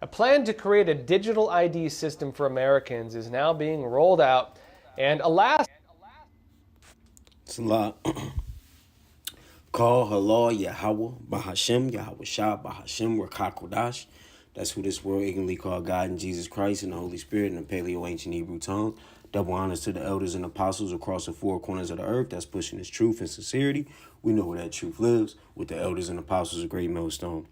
A plan to create a digital ID system for Americans is now being rolled out, and Alaska. It's a lot. Call Halal Yahweh Bahashem Yahweh Shah Bahashem Rakakodash. That's who this world ignorantly called God and Jesus Christ and the Holy Spirit in the Paleo Ancient Hebrew tongue. Double honors to the elders and apostles across the four corners of the earth that's pushing this truth and sincerity. We know where that truth lives, with the elders and apostles of Great Millstone.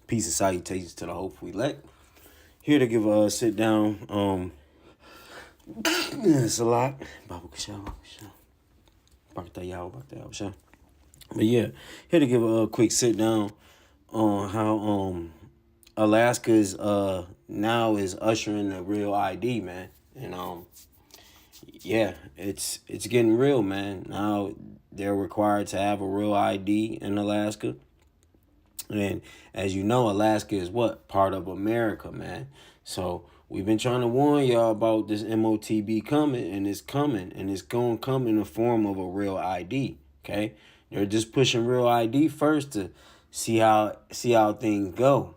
Peace and salutations to the hopeful elect. Here to give a sit down. It's a lot. But yeah, here to give a quick sit down on how Alaska is now is ushering the real ID, man. And yeah, it's getting real, man. Now they're required to have a real ID in Alaska. And as you know, Alaska is what? Part of America, man. So we've been trying to warn y'all about this MOTB coming, and it's coming, and it's going to come in the form of a real ID. Okay, they're just pushing real ID first to see how things go,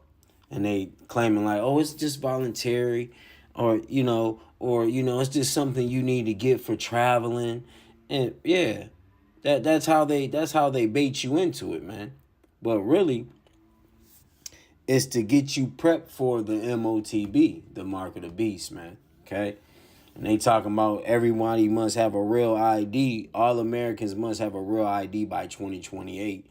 and they claiming like, oh, it's just voluntary, or it's just something you need to get for traveling, and yeah, that's how they bait you into it, man. But really, it's to get you prepped for the MOTB, the mark of the beast, man. Okay? And they talking about everybody must have a real ID. All Americans must have a real ID by 2028.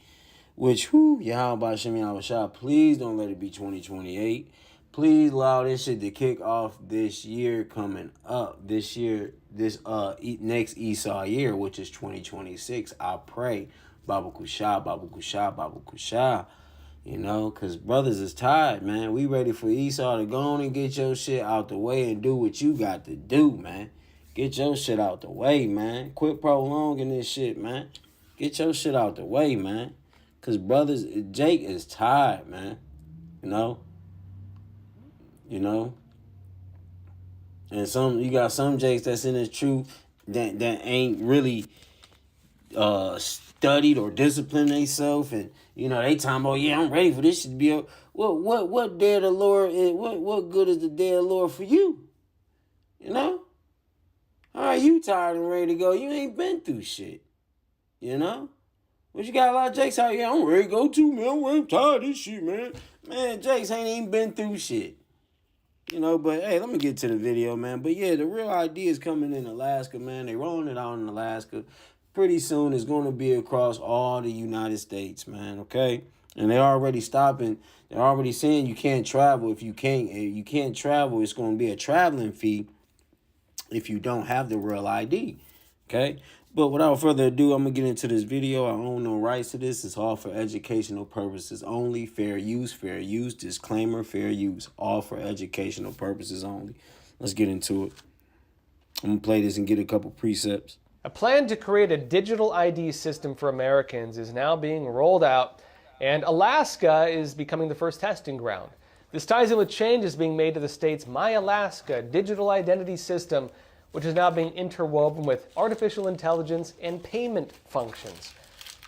Which, Yahweh Shem Yahweh Shah, please don't let it be 2028. Please allow this shit to kick off this year coming up. This year, next Esau year, which is 2026. I pray. Babu Kusha, Babu Kusha, Babu Kusha. Because brothers is tired, man. We ready for Esau to go on and get your shit out the way and do what you got to do, man. Get your shit out the way, man. Quit prolonging this shit, man. Get your shit out the way, man. Because brothers, Jake is tired, man. You know? And you got some Jakes that's in his truth that ain't really studied or disciplined themselves, and they talking about, yeah, I'm ready for this shit to be a what day of the Lord is, what good is the day of the Lord for you? All right, you tired and ready to go. You ain't been through shit. But you got a lot of Jakes out here. I'm ready to go too, man. I'm tired of this shit, man. Man, Jakes ain't even been through shit. But hey, let me get to the video, man. But yeah, the real ID is coming in Alaska, man. They rolling it out in Alaska. Pretty soon it's going to be across all the United States, man, okay? And they're already stopping. They're already saying you can't travel. If you can't travel, it's going to be a traveling fee if you don't have the real ID, okay? But without further ado, I'm going to get into this video. I own no rights to this. It's all for educational purposes only. Fair use, disclaimer, fair use. All for educational purposes only. Let's get into it. I'm going to play this and get a couple precepts. A plan to create a digital ID system for Americans is now being rolled out, and Alaska is becoming the first testing ground. This ties in with changes being made to the state's My Alaska digital identity system, which is now being interwoven with artificial intelligence and payment functions.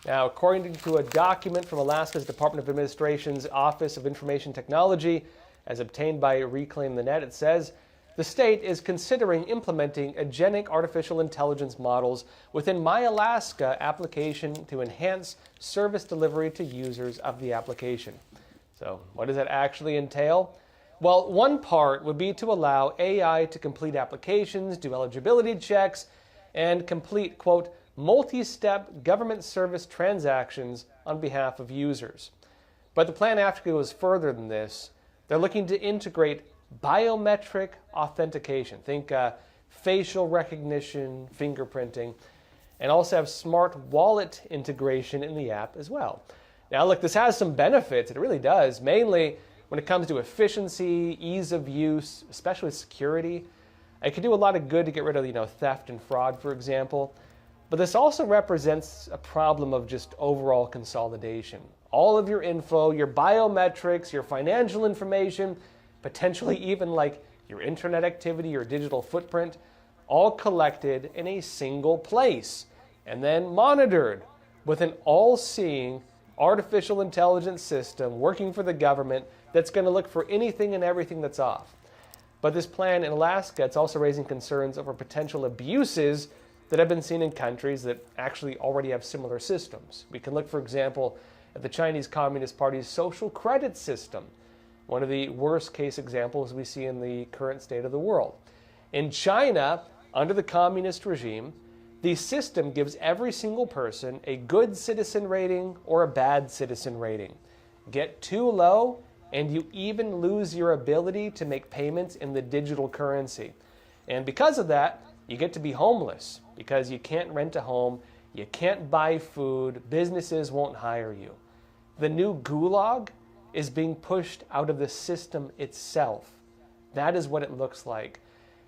Now, according to a document from Alaska's Department of Administration's Office of Information Technology, as obtained by Reclaim the Net, it says, the state is considering implementing agentic artificial intelligence models within My Alaska application to enhance service delivery to users of the application. So, what does that actually entail? Well, one part would be to allow AI to complete applications, do eligibility checks, and complete, quote, multi-step government service transactions on behalf of users. But the plan actually goes further than this. They're looking to integrate biometric authentication. Think facial recognition, fingerprinting, and also have smart wallet integration in the app as well. Now, look, this has some benefits. It really does, mainly when it comes to efficiency, ease of use, especially security. It can do a lot of good to get rid of, theft and fraud, for example. But this also represents a problem of just overall consolidation. All of your info, your biometrics, your financial information, potentially even like your internet activity, your digital footprint, all collected in a single place and then monitored with an all-seeing artificial intelligence system working for the government that's going to look for anything and everything that's off. But this plan in Alaska, it's also raising concerns over potential abuses that have been seen in countries that actually already have similar systems. We can look, for example, at the Chinese Communist Party's social credit system, one of the worst case examples we see in the current state of the world. In China, under the communist regime, the system gives every single person a good citizen rating or a bad citizen rating. Get too low, and you even lose your ability to make payments in the digital currency. And because of that, you get to be homeless because you can't rent a home, you can't buy food, businesses won't hire you. The new gulag is being pushed out of the system itself. That is what it looks like.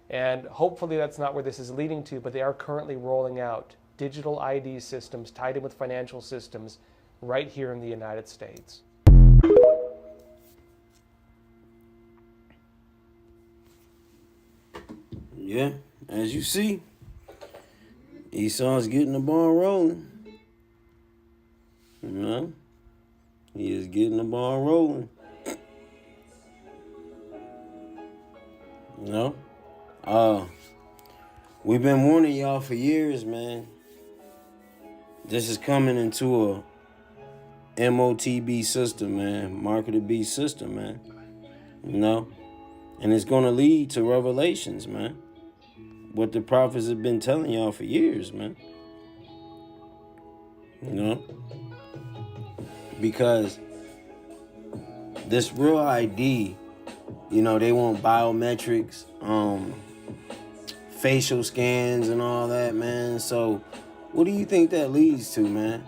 And hopefully that's not where this is leading to, but they are currently rolling out digital ID systems tied in with financial systems right here in the United States. Yeah, as you see, Esau's getting the ball rolling. You know, he is getting the ball rolling. You know, we've been warning y'all for years, man. This is coming into a MOTB system, man, mark of the beast system, man. You know, and it's gonna lead to revelations, man. What the prophets have been telling y'all for years, man. You know? Because this real ID, you know, they want biometrics, facial scans and all that, man. So what do you think that leads to, man?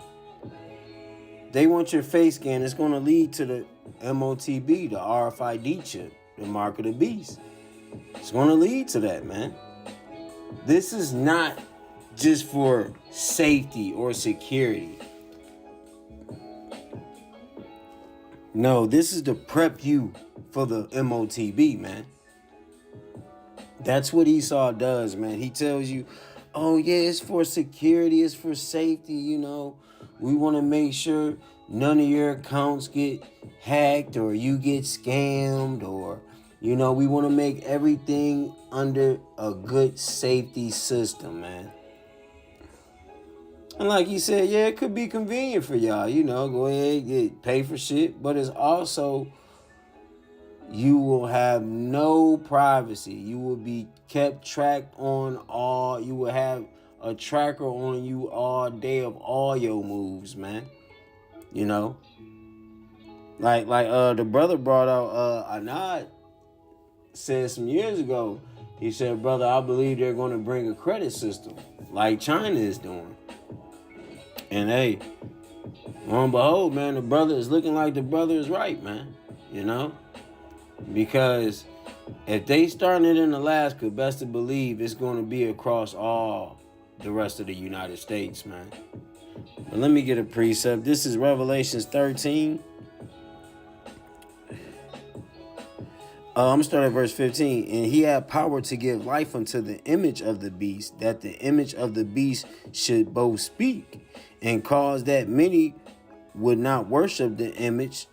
They want your face scan. It's going to lead to the MOTB, the RFID chip, the mark of the beast. It's going to lead to that, man. This is not just for safety or security. No, this is to prep you for the MOTB, man. That's what Esau does, man. He tells you, oh, yeah, it's for security, it's for safety, you know. We want to make sure none of your accounts get hacked or you get scammed or, you know, we want to make everything under a good safety system, man. And like he said, yeah, it could be convenient for y'all, you know, go ahead, pay for shit. But it's also, you will have no privacy. You will be kept tracked on all, you will have a tracker on you all day of all your moves, man. You know? Like the brother brought out, Anad said some years ago, he said, brother, I believe they're going to bring a credit system like China is doing. And hey, lo and behold, man, the brother is looking like the brother is right, man. You know? Because if they starting it in Alaska, best to believe it's going to be across all the rest of the United States, man. But let me get a precept. This is Revelations 13. I'm going to start at verse 15. And he had power to give life unto the image of the beast, that the image of the beast should both speak, and cause that many would not worship the image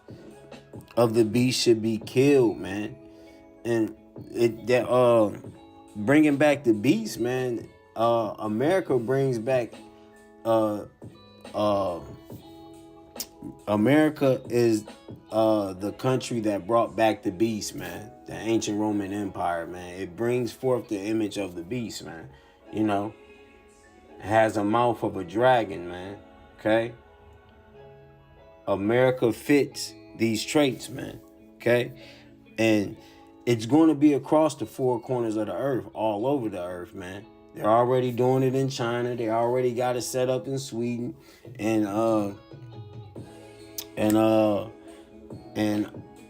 of the beast should be killed, man. And bringing back the beast, man. America brings back. America is the country that brought back the beast, man. The ancient Roman Empire, man. It brings forth the image of the beast, man. You know, it has a mouth of a dragon, man. Okay. America fits these traits, man. Okay. And it's going to be across the four corners of the earth, all over the earth, man. They're already doing it in China. They already got it set up in Sweden, and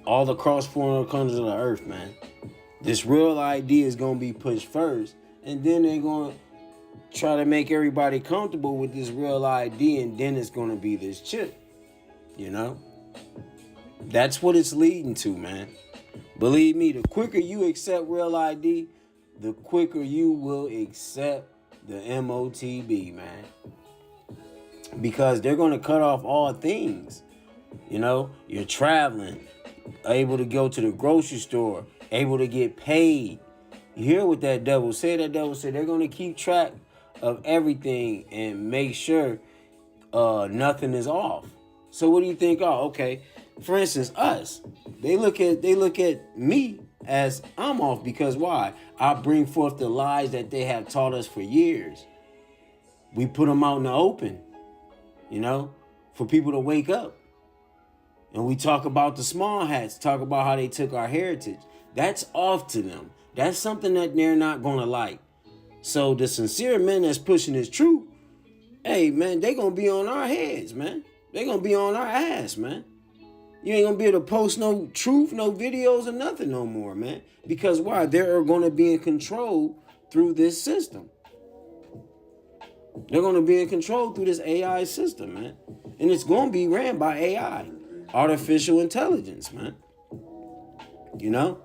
all the cross-foreign countries of the earth, man. This real ID is going to be pushed first, and then they're going to try to make everybody comfortable with this real ID, and then it's going to be this chip, you know? That's what it's leading to, man. Believe me, the quicker you accept real ID, the quicker you will accept the MOTB, man. Because they're going to cut off all things. You know, you're traveling, able to go to the grocery store, able to get paid. You hear what that devil said? That devil said they're going to keep track of everything and make sure nothing is off. So what do you think? Oh, okay. For instance, us. They look at me as I'm off because why? I bring forth the lies that they have taught us for years. We put them out in the open, you know, for people to wake up. And we talk about the small hats, talk about how they took our heritage. That's off to them. That's something that they're not going to like. So the sincere men that's pushing this truth, hey, man, they going to be on our heads, man. They going to be on our ass, man. You ain't going to be able to post no truth, no videos or nothing no more, man. Because why? They're going to be in control through this system. They're going to be in control through this AI system, man. And it's going to be ran by AI, artificial intelligence, man. You know?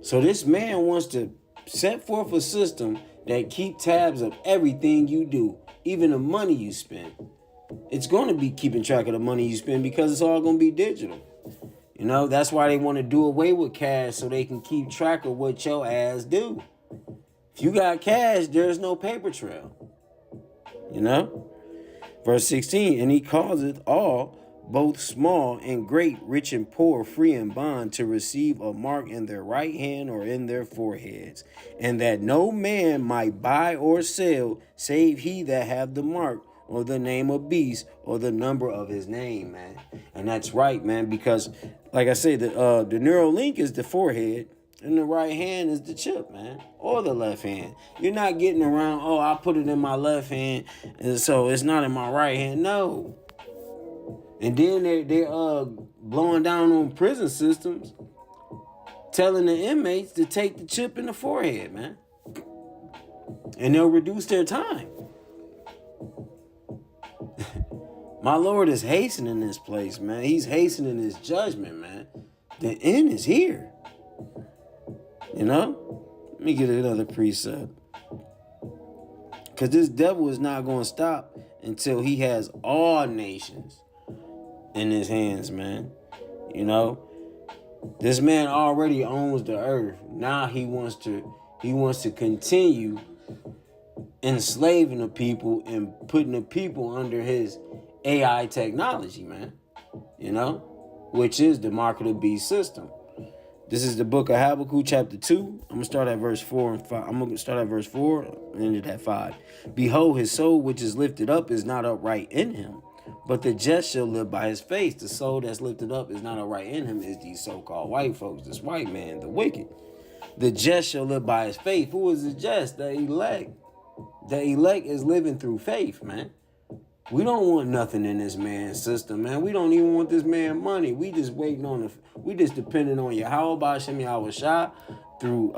So this man wants to set forth a system that keep tabs of everything you do, even the money you spend. It's going to be keeping track of the money you spend because it's all going to be digital. You know, that's why they want to do away with cash so they can keep track of what your ass do. If you got cash, there's no paper trail. You know? Verse 16, and he causeth all, both small and great, rich and poor, free and bond, to receive a mark in their right hand or in their foreheads, and that no man might buy or sell, save he that have the mark, or the name of beast, or the number of his name, man. And that's right, man, because, like I said, the neural link is the forehead, and the right hand is the chip, man, or the left hand. You're not getting around, oh, I put it in my left hand, and so it's not in my right hand. No. And then they're blowing down on prison systems, telling the inmates to take the chip in the forehead, man. And they'll reduce their time. My Lord is hastening this place, man. He's hastening his judgment, man. The end is here. You know? Let me get another precept. Because this devil is not going to stop until he has all nations in his hands, man. You know? This man already owns the earth. Now he wants to continue enslaving the people and putting the people under his AI technology, man. You know? Which is the mark of the beast system. This is the book of Habakkuk, chapter 2. I'm going to start at verse 4 and 5. I'm going to start at verse 4 and end it at 5. Behold, his soul which is lifted up is not upright in him, but the just shall live by his faith. The soul that's lifted up is not upright in him is these so-called white folks, this white man, the wicked. The just shall live by his faith. Who is the just? The elect. The elect is living through faith, man. We don't want nothing in this man's system, man. We don't even want this man money. We just waiting on we just depending on Yahweh Shem Yahweh Shah through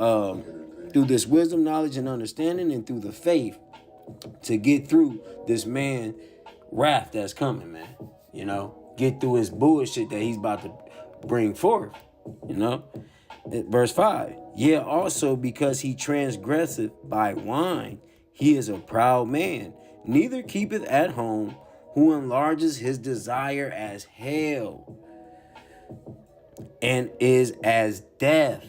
this wisdom, knowledge, and understanding, and through the faith to get through this man wrath that's coming, man. You know, get through his bullshit that he's about to bring forth. You know, verse 5. Yeah, also because he transgresseth by wine, he is a proud man. Neither keepeth at home, who enlarges his desire as hell, and is as death,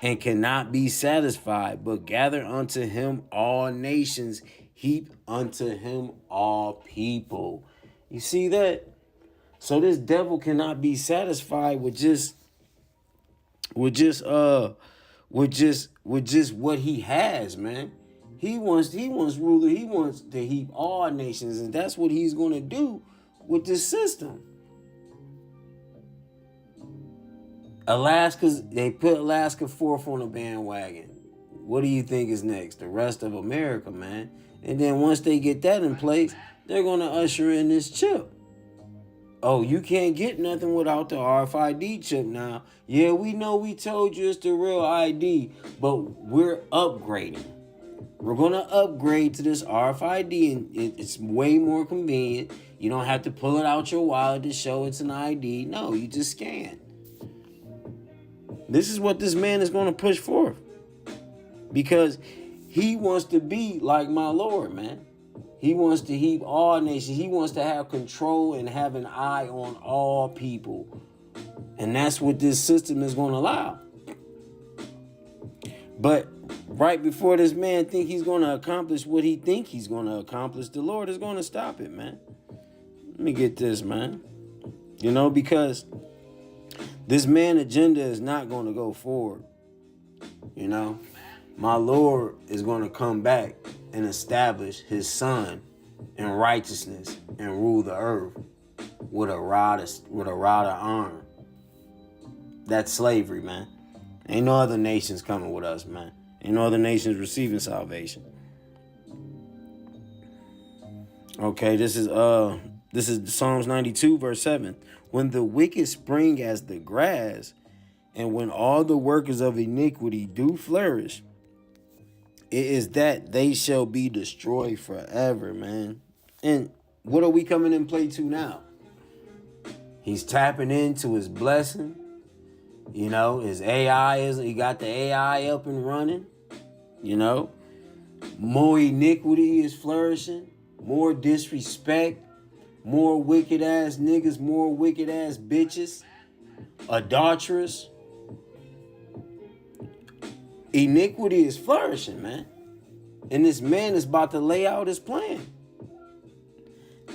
and cannot be satisfied, but gather unto him all nations, heap unto him all people. You see that? So this devil cannot be satisfied with just what he has, man. He wants ruler. He wants to heap all nations, and that's what he's going to do with this system. They put Alaska fourth on the bandwagon. What do you think is next? The rest of America, man. And then once they get that in place, they're going to usher in this chip. Oh, you can't get nothing without the RFID chip now. Yeah, we know we told you it's the real ID, but we're upgrading. We're going to upgrade to this RFID, and it's way more convenient. You don't have to pull it out your wallet to show it's an ID. No, you just scan. This is what this man is going to push forth. Because he wants to be like my Lord, man. He wants to heap all nations. He wants to have control and have an eye on all people. And that's what this system is going to allow. But right before this man think he's going to accomplish what he think he's going to accomplish, the Lord is going to stop it, man. Let me get this, man. You know, because this man agenda is not going to go forward. You know, my Lord is going to come back and establish his son in righteousness and rule the earth with a rod of iron. That's slavery, man. Ain't no other nations coming with us, man. Ain't no other nations receiving salvation. Okay, this is Psalms 92, verse 7. When the wicked spring as the grass, and when all the workers of iniquity do flourish, it is that they shall be destroyed forever, man. And what are we coming in play to now? He's tapping into his blessing. You know, his he got the AI up and running. You know, more iniquity is flourishing, more disrespect, more wicked ass niggas, more wicked ass bitches, adulterous. Iniquity is flourishing, man. And this man is about to lay out his plan.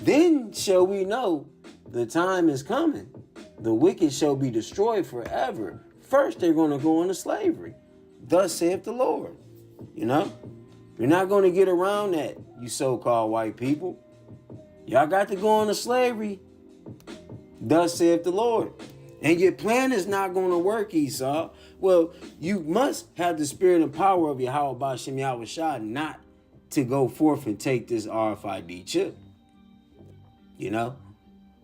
Then shall we know the time is coming. The wicked shall be destroyed forever. First, they're going to go into slavery. Thus saith the Lord. You know? You're not going to get around that, you so-called white people. Y'all got to go into slavery. Thus saith the Lord. And your plan is not going to work, Esau. Well, you must have the spirit and power of Yahweh Ba'Shem Yahweh Shah not to go forth and take this RFID chip. You know?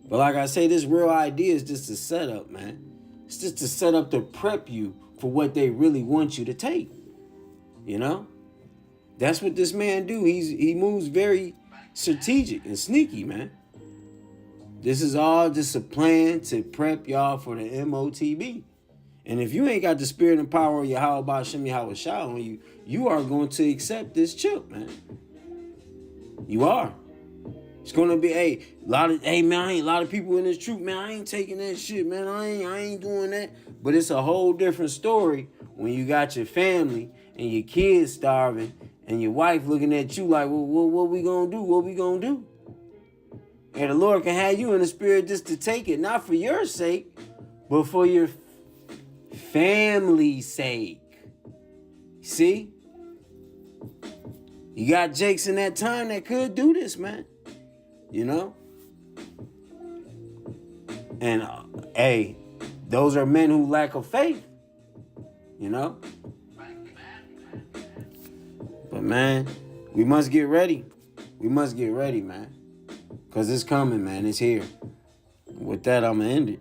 But like I say, this real idea is just a setup, man. It's just a setup to prep you for what they really want you to take. You know? That's what this man do. He moves very strategic and sneaky, man. This is all just a plan to prep y'all for the MOTB. And if you ain't got the spirit and power of Yahweh Ba'Shem Yahweh Shah on you, you are going to accept this chip, man. You are. It's gonna be a lot of people in this truth, man. I ain't taking that shit, man. I ain't doing that. But it's a whole different story when you got your family and your kids starving and your wife looking at you like, well, what we gonna do? What we gonna do? And the Lord can have you in the spirit just to take it, not for your sake, but for your family's sake. See? You got Jakes in that time that could do this, man. You know? And, hey, those are men who lack of faith. You know? But, man, we must get ready. We must get ready, man. Because it's coming, man. It's here. With that, I'm going to end it.